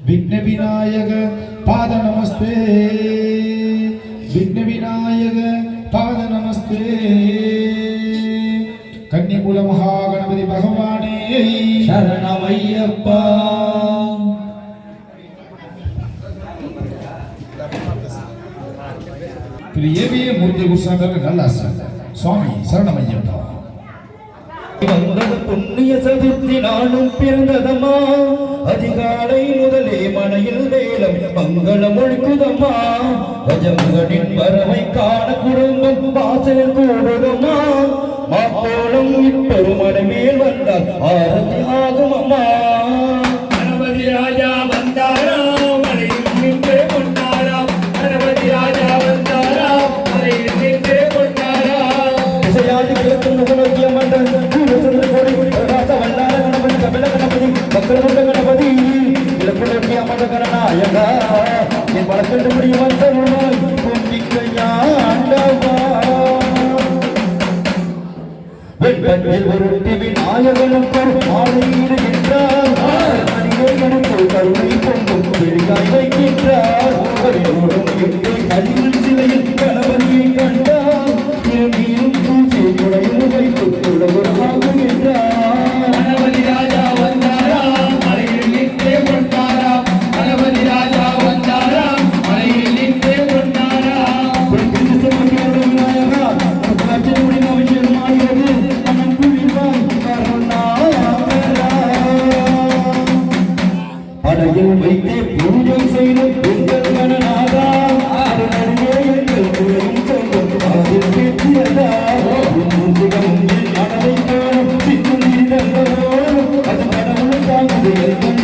विघ्न विनायक पाद नमस्ते विघ्न विनायक पाद नमस्ते कन्नीकुल महागणपति भगवाने शरणमय्यप्पा प्रियवे मूर्ति गुस्साकर नल्ला स्वामी शरणमय्यप्पा வந்தது புண்ணிய சதுர்த்தி நாளும் பிறந்ததம்மா அதிகாலை முதலே மனையில் வேலம் மங்களம் ஒழிக்குதம்மா கஜமுகனின் வரவை காண குடும்பம் வாசலில் கூடுதம்மா மாக்கோளம் இப்பெருமடை மேல் வந்தால் ஆரத்தி ஆகும் அம்மா கணபதி ராஜா வந்தாரா மலையில் நின்றே கொண்டாரா கணபதி ராஜா வந்தாரா மலையில் நின்றே கொண்டாரா இசையாதி கிழக்கு முகநோக்கிய மன்னன் गणपति அது கடவுள் தாங்குது